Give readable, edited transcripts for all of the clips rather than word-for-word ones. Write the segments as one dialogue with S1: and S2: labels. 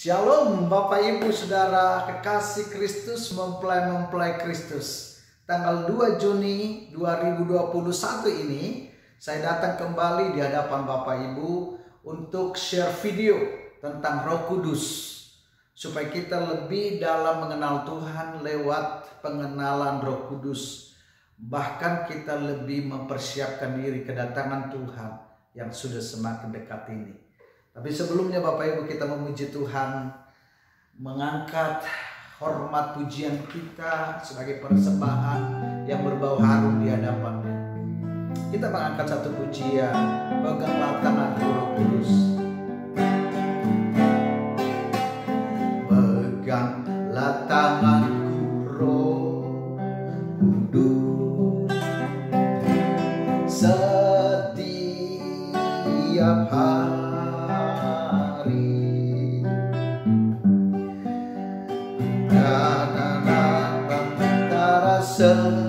S1: Shalom Bapak Ibu Saudara kekasih Kristus, mempelai Kristus. Tanggal 2 Juni 2021 ini saya datang kembali di hadapan Bapak Ibu untuk share video tentang Roh Kudus, supaya kita lebih dalam mengenal Tuhan lewat pengenalan Roh Kudus. Bahkan kita lebih mempersiapkan diri kedatangan Tuhan yang sudah semakin dekat ini. Tapi sebelumnya Bapak Ibu, kita memuji Tuhan, mengangkat hormat pujian kita sebagai persembahan yang berbau harum di hadapan-Nya. Kita mengangkat satu pujian, peganglah tanganku Roh Kudus. Peganglah tanganku Roh Kudus, setiap hari sendiri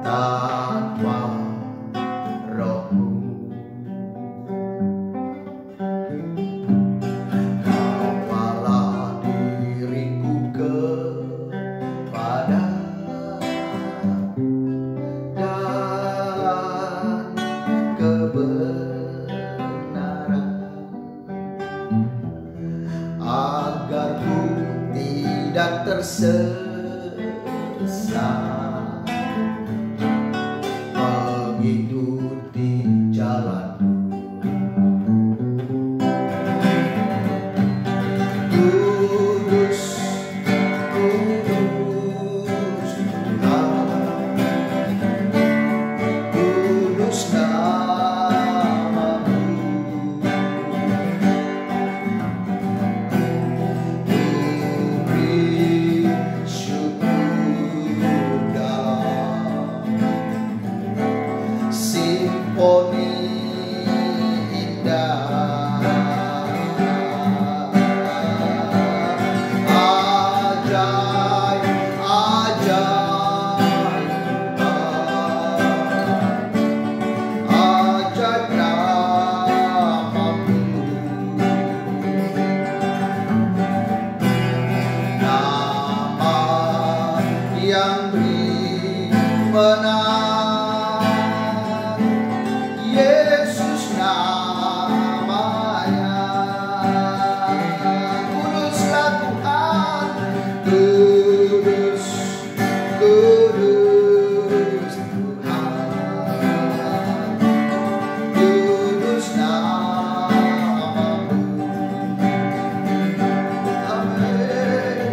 S1: tanpa Roh-Mu. Kawalah diriku kepada dan kebenaran, agar ku tidak tersesat mengikuti jalan-Mu. Kudus, kudus Tuhan, kudus nama-Mu. Simfoni indah, ajaib, ajaib Tuhan, ajaib nama-Mu. Nama yang beri menang, Yesus namanya. Kuduslah Tuhan, kudus, kudus Tuhan, kudus nama-Mu. Amin.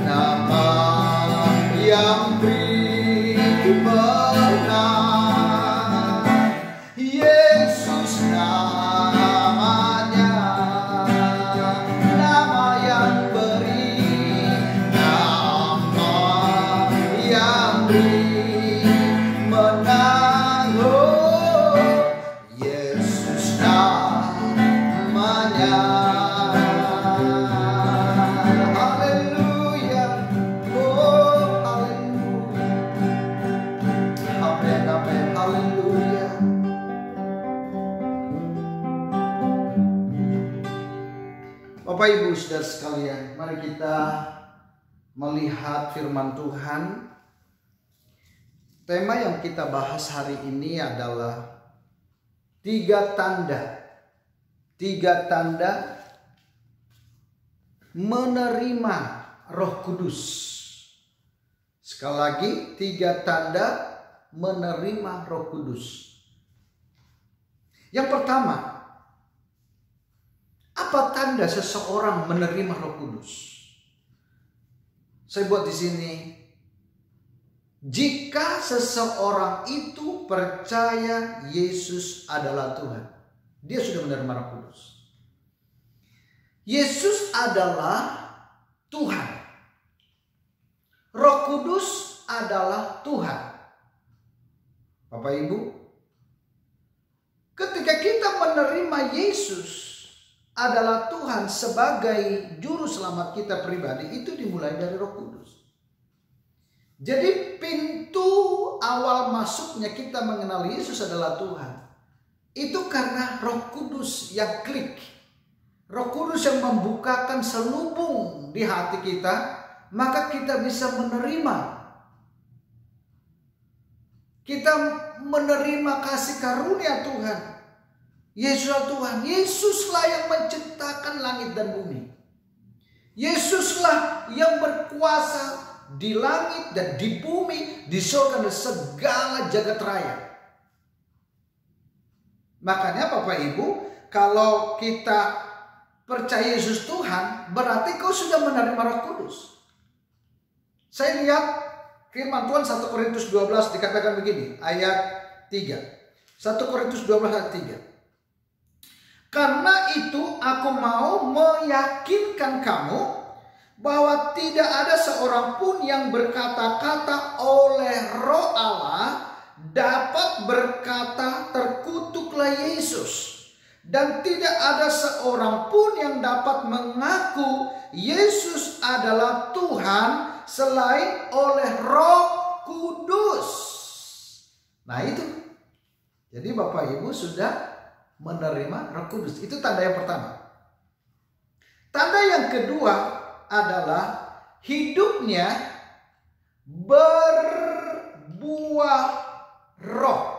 S1: Nama yang beri menang, Yesus namanya. Nama yang beri, nama yang beri menang, oh, Yesus namanya. Haleluya, oh haleluya, amin, amin, haleluya. Bapak Ibu Saudara sekalian, mari kita melihat firman Tuhan. Tema yang kita bahas hari ini adalah tiga tanda menerima Roh Kudus. Sekali lagi, tiga tanda menerima Roh Kudus. Yang pertama, apa tanda seseorang menerima Roh Kudus? Saya buat di sini. Jika seseorang itu percaya Yesus adalah Tuhan, dia sudah menerima Roh Kudus. Yesus adalah Tuhan. Roh Kudus adalah Tuhan. Bapak Ibu, ketika kita menerima Yesus adalah Tuhan sebagai juru selamat kita pribadi, itu dimulai dari Roh Kudus. Jadi pintu awal masuknya kita mengenal Yesus adalah Tuhan. Itu karena Roh Kudus yang klik. Roh Kudus yang membukakan selubung di hati kita, maka kita bisa menerima. Kita menerima kasih karunia Tuhan. Yesuslah Tuhan. Yesuslah yang menciptakan langit dan bumi. Yesuslah yang berkuasa di langit dan di bumi, di surga dan segala jagat raya. Makanya Bapak Ibu, kalau kita percaya Yesus Tuhan, berarti kau sudah menerima Roh Kudus. Saya lihat firman Tuhan 1 Korintus 12 dikatakan begini, ayat 3. 1 Korintus 12 ayat 3. Karena itu aku mau meyakinkan kamu bahwa tidak ada seorang pun yang berkata-kata oleh Roh Allah dapat berkata terkutuklah Yesus. Dan tidak ada seorang pun yang dapat mengaku Yesus adalah Tuhan selain oleh Roh Kudus. Nah itu. Jadi Bapak Ibu sudah menerima Roh Kudus. Itu tanda yang pertama. Tanda yang kedua adalah hidupnya berbuah roh.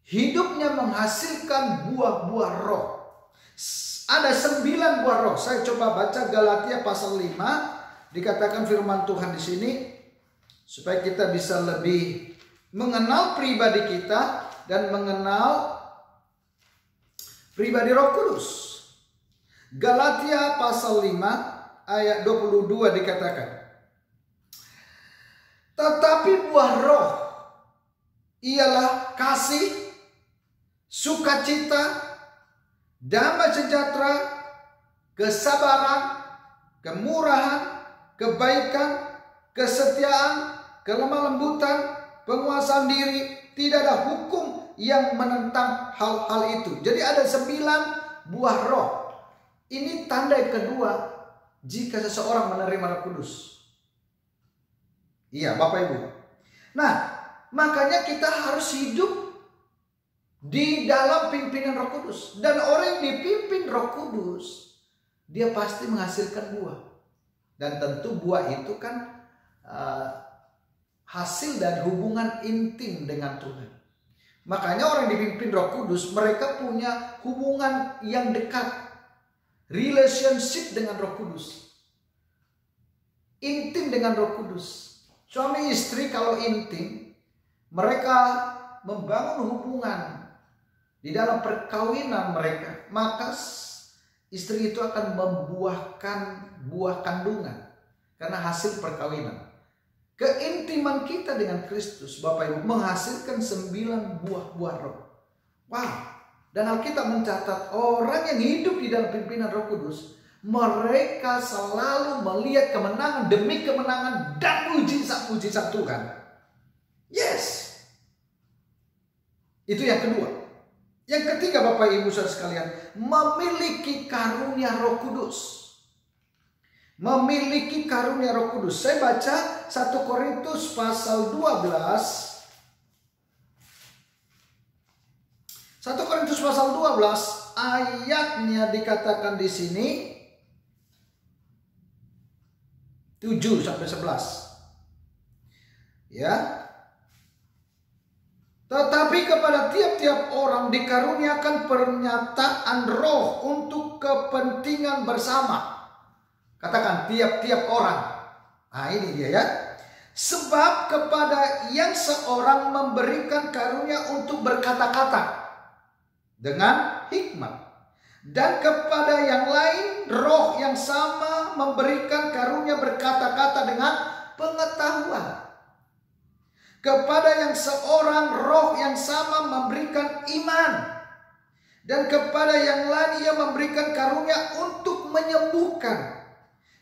S1: Hidupnya menghasilkan buah-buah roh. Ada 9 buah roh. Saya coba baca Galatia pasal 5. Dikatakan firman Tuhan di sini supaya kita bisa lebih mengenal pribadi kita dan mengenal pribadi Roh Kudus. Galatia pasal 5 ayat 22 dikatakan, tetapi buah roh ialah kasih, sukacita, damai sejahtera, kesabaran, kemurahan, kebaikan, kesetiaan, kelemah lembutan, penguasaan diri. Tidak ada hukum yang menentang hal-hal itu. Jadi ada 9 buah roh. Ini tanda yang kedua jika seseorang menerima Roh Kudus. Iya Bapak Ibu. Nah, makanya kita harus hidup di dalam pimpinan Roh Kudus. Dan orang yang dipimpin Roh Kudus, dia pasti menghasilkan buah. Dan tentu buah itu kan hasil dari hubungan intim dengan Tuhan. Makanya orang yang dipimpin Roh Kudus, mereka punya hubungan yang dekat. Relationship dengan Roh Kudus. Intim dengan Roh Kudus. Suami istri kalau intim, mereka membangun hubungan di dalam perkawinan mereka, maka istri itu akan membuahkan buah kandungan karena hasil perkawinan. Keintiman kita dengan Kristus, Bapak Ibu, menghasilkan 9 buah roh. Wow. Dan Alkitab mencatat orang yang hidup di dalam pimpinan Roh Kudus, mereka selalu melihat kemenangan demi kemenangan dan mujizat-mujizat Tuhan. Yes. Itu yang kedua. Yang ketiga Bapak Ibu Saudara sekalian, memiliki karunia Roh Kudus. Memiliki karunia Roh Kudus. Saya baca 1 Korintus pasal 12. 1 Korintus pasal 12 ayatnya dikatakan di sini 7 sampai 11. Ya. Tetapi kepada tiap-tiap orang dikaruniakan pernyataan roh untuk kepentingan bersama. Katakan tiap-tiap orang. Nah ini dia ya. Sebab kepada yang seorang memberikan karunia untuk berkata-kata dengan hikmat. Dan kepada yang lain roh yang sama memberikan karunia berkata-kata dengan pengetahuan. Kepada yang seorang roh yang sama memberikan iman. Dan kepada yang lain ia memberikan karunia untuk menyembuhkan.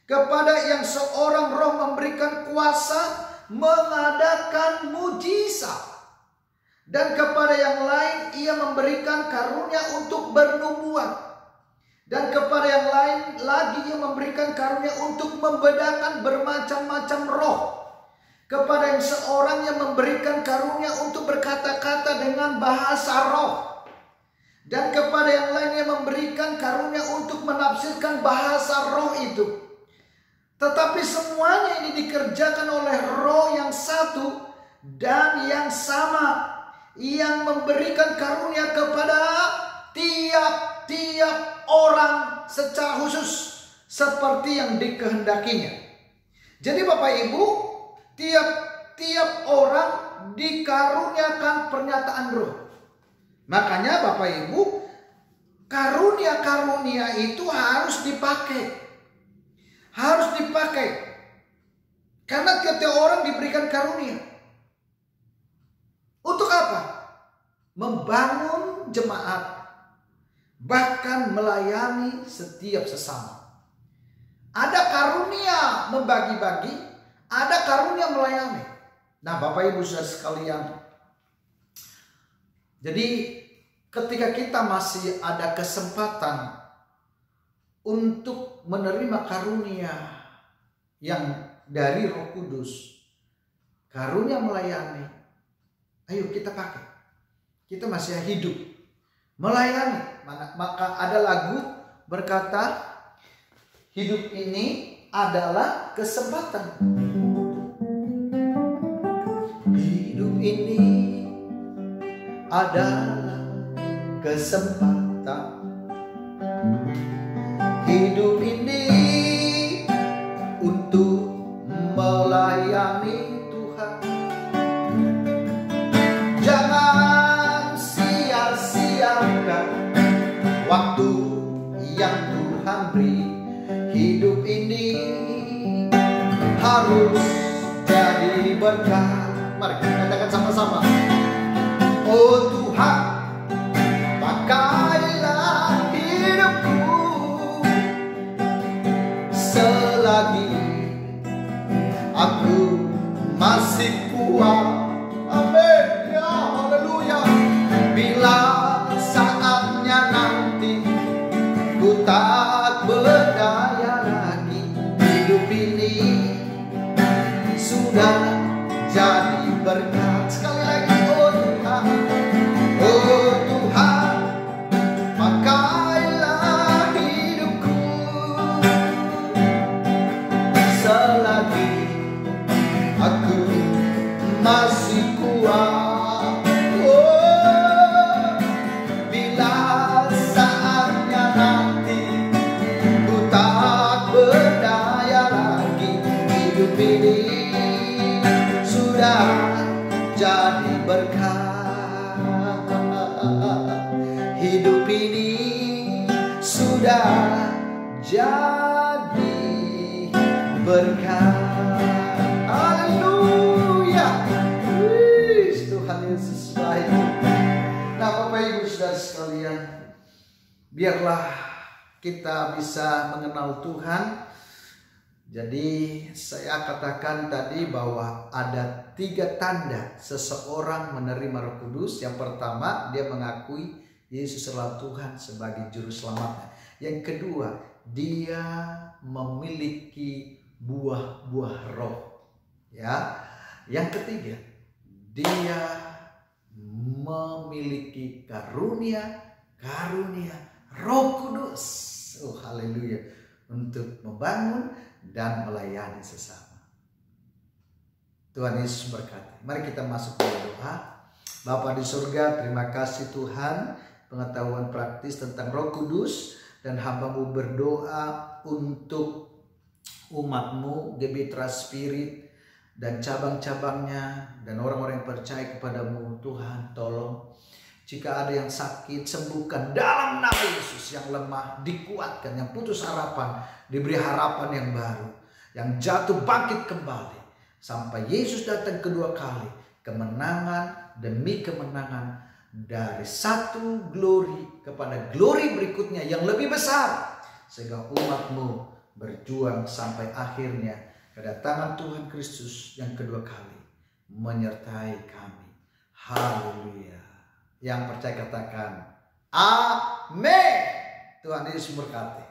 S1: Kepada yang seorang roh memberikan kuasa mengadakan mujizat. Dan kepada yang lain ia memberikan karunia untuk bernubuat. Dan kepada yang lain lagi ia memberikan karunia untuk membedakan bermacam-macam roh. Kepada yang seorang yang memberikan karunia untuk berkata-kata dengan bahasa roh. Dan kepada yang lainnya memberikan karunia untuk menafsirkan bahasa roh itu. Tetapi semuanya ini dikerjakan oleh Roh yang satu dan yang sama, yang memberikan karunia kepada tiap-tiap orang secara khusus seperti yang dikehendakinya. Jadi Bapak Ibu, tiap-tiap orang dikaruniakan pernyataan roh. Makanya Bapak Ibu, karunia-karunia itu harus dipakai. Harus dipakai. Karena tiap-tiap orang diberikan karunia. Untuk apa? Membangun jemaat. Bahkan melayani setiap sesama. Ada karunia membagi-bagi, ada karunia melayani. Nah, Bapak Ibu Saudara sekalian, jadi ketika kita masih ada kesempatan untuk menerima karunia yang dari Roh Kudus, karunia melayani, ayo kita pakai. Kita masih hidup, melayani. Maka ada lagu berkata, hidup ini adalah kesempatan. Hidup ini adalah kesempatan. Hidup ini untuk melayani Tuhan. Jangan sia-siakan waktu yang Tuhan beri. Hidup ini harus jadi berkat. Mari kita katakan sama-sama. Oh Tuhan, pakailah hidupku selagi aku masih kuat. Amin. Ya, haleluya. Bila saatnya nanti ku tak berdaya lagi, hidup ini sudah jadi berkat. Sekali lagi, oh Tuhan, oh Tuhan, pakailah hidupku selagi aku masih kuat. Oh, bila saatnya nanti ku tak berdaya lagi, hidup ini sudah jadi berkat. Hidup ini sudah jadi berkat. Haleluya. Tuhan Yesus baik. Nah, Bapak Ibu Saudara sekalian, biarlah kita bisa mengenal Tuhan. Jadi saya katakan tadi bahwa ada 3 tanda seseorang menerima Roh Kudus. Yang pertama, dia mengakui Yesus adalah Tuhan sebagai juru selamatnya. Yang kedua, dia memiliki buah-buah roh. Ya. Yang ketiga, dia memiliki karunia Roh Kudus. Oh, haleluya. Untuk membangun dan melayani sesama. Tuhan Yesus berkati. Mari kita masuk ke doa. Bapa di surga, terima kasih Tuhan, pengetahuan praktis tentang Roh Kudus, dan hamba-Mu berdoa untuk umat-Mu, Gebitra Spirit dan cabang-cabangnya, dan orang-orang yang percaya kepada-Mu. Tuhan, tolong jika ada yang sakit, sembuhkan dalam nama Yesus. Yang lemah dikuatkan, yang putus harapan diberi harapan yang baru, yang jatuh bangkit kembali sampai Yesus datang kedua kali. Kemenangan demi kemenangan, dari satu glory kepada glory berikutnya yang lebih besar, sehingga umat-Mu berjuang sampai akhirnya kedatangan Tuhan Kristus yang kedua kali menyertai kami. Haleluya. Yang percaya katakan amin. Tuhan Yesus berkati.